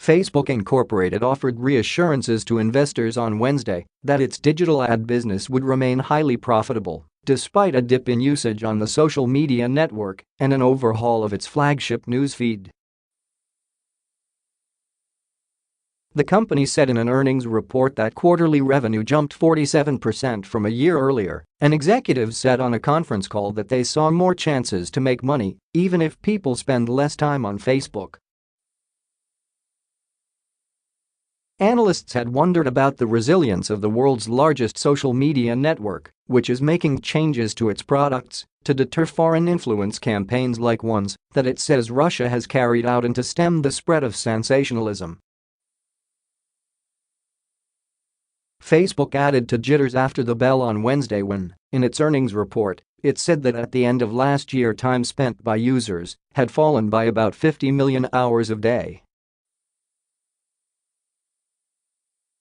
Facebook Incorporated offered reassurances to investors on Wednesday that its digital ad business would remain highly profitable despite a dip in usage on the social media network and an overhaul of its flagship newsfeed. The company said in an earnings report that quarterly revenue jumped 47% from a year earlier, and executives said on a conference call that they saw more chances to make money even if people spend less time on Facebook. Analysts had wondered about the resilience of the world's largest social media network, which is making changes to its products to deter foreign influence campaigns like ones that it says Russia has carried out and to stem the spread of sensationalism. Facebook added to jitters after the bell on Wednesday when, in its earnings report, it said that at the end of last year time spent by users had fallen by about 50 million hours a day.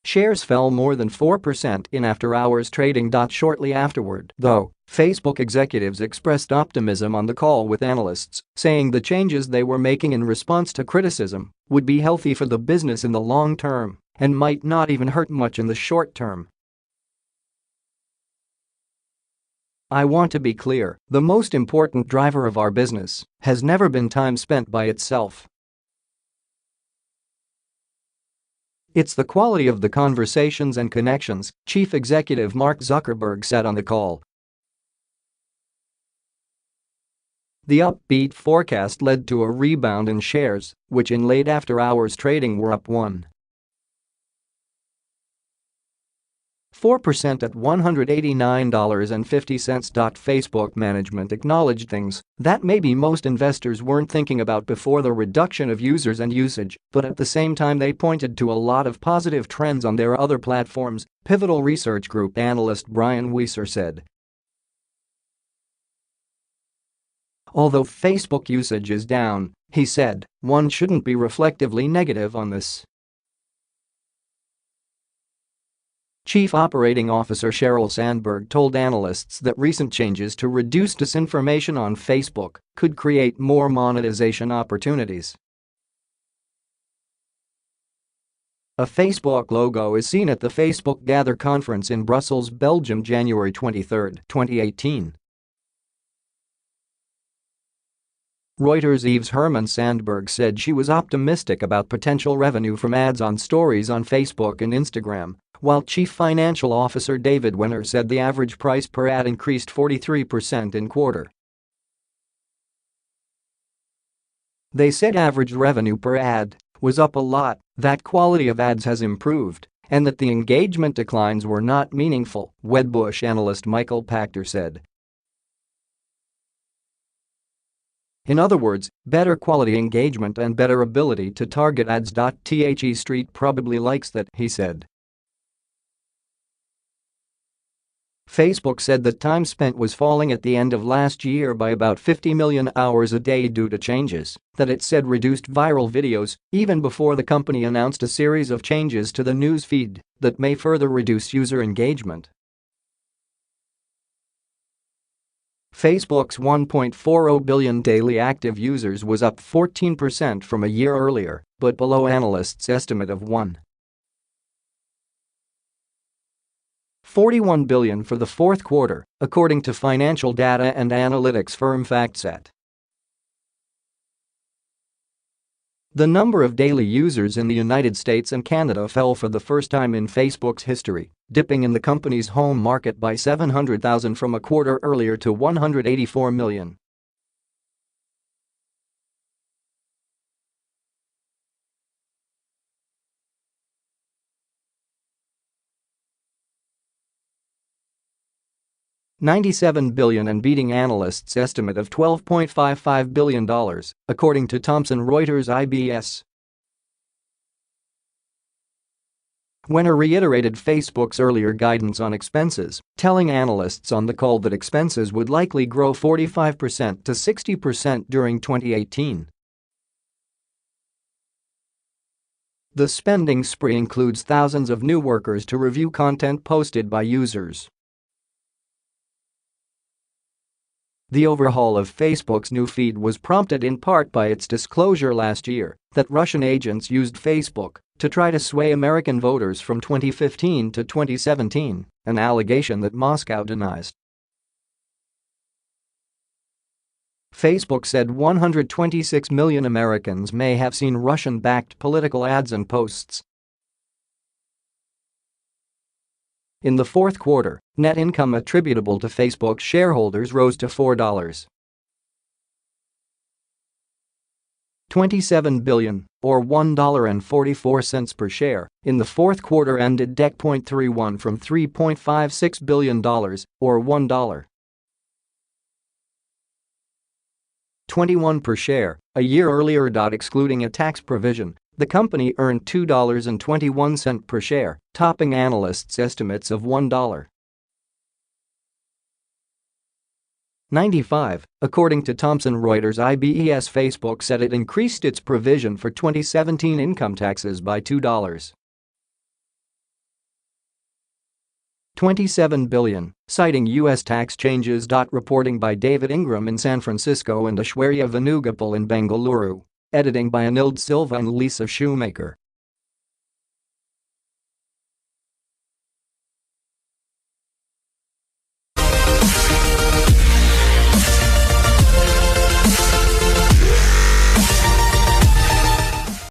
Shares fell more than 4% in after-hours trading. Shortly afterward, though, Facebook executives expressed optimism on the call with analysts, saying the changes they were making in response to criticism would be healthy for the business in the long term and might not even hurt much in the short term. "I want to be clear, the most important driver of our business has never been time spent by itself. It's the quality of the conversations and connections," Chief Executive Mark Zuckerberg said on the call. The upbeat forecast led to a rebound in shares, which in late after-hours trading were up 1.4% at $189.50. Facebook management acknowledged things that maybe most investors weren't thinking about before the reduction of users and usage, but at the same time they pointed to a lot of positive trends on their other platforms, Pivotal Research Group analyst Brian Weiser said. Although Facebook usage is down, he said, one shouldn't be reflectively negative on this. Chief Operating Officer Sheryl Sandberg told analysts that recent changes to reduce disinformation on Facebook could create more monetization opportunities. A Facebook logo is seen at the Facebook Gather conference in Brussels, Belgium, January 23, 2018. Reuters' Yves Herman Sandberg said she was optimistic about potential revenue from ads on stories on Facebook and Instagram, while Chief Financial Officer David Wenner said the average price per ad increased 43% in quarter. They said average revenue per ad was up a lot, that quality of ads has improved, and that the engagement declines were not meaningful, Wedbush analyst Michael Pachter said. In other words, better quality engagement and better ability to target ads. The Street probably likes that, he said. Facebook said that time spent was falling at the end of last year by about 50 million hours a day due to changes that it said reduced viral videos, even before the company announced a series of changes to the news feed that may further reduce user engagement. Facebook's 1.40 billion daily active users was up 14% from a year earlier, but below analysts' estimate of 1.41 billion for the fourth quarter, according to financial data and analytics firm FactSet. The number of daily users in the United States and Canada fell for the first time in Facebook's history, dipping in the company's home market by 700,000 from a quarter earlier to 184 million. $97 billion and beating analysts' estimate of $12.55 billion, according to Thomson Reuters IBS. Wenner reiterated Facebook's earlier guidance on expenses, telling analysts on the call that expenses would likely grow 45% to 60% during 2018. The spending spree includes thousands of new workers to review content posted by users. The overhaul of Facebook's new feed was prompted in part by its disclosure last year that Russian agents used Facebook to try to sway American voters from 2015 to 2017, an allegation that Moscow denies. Facebook said 126 million Americans may have seen Russian-backed political ads and posts. In the fourth quarter, net income attributable to Facebook shareholders rose to $4.27 billion, or $1.44 per share, in the fourth quarter ended DEC.31 from $3.56 billion, or $1.21 per share, a year earlier. Excluding a tax provision, the company earned $2.21 per share, topping analysts' estimates of $1.95. According to Thomson Reuters IBES, Facebook said it increased its provision for 2017 income taxes by $2.27 billion, citing U.S. tax changes. Reporting by David Ingram in San Francisco and Aishwarya Venugopal in Bengaluru. Editing by Anil Silva and Lisa Shoemaker.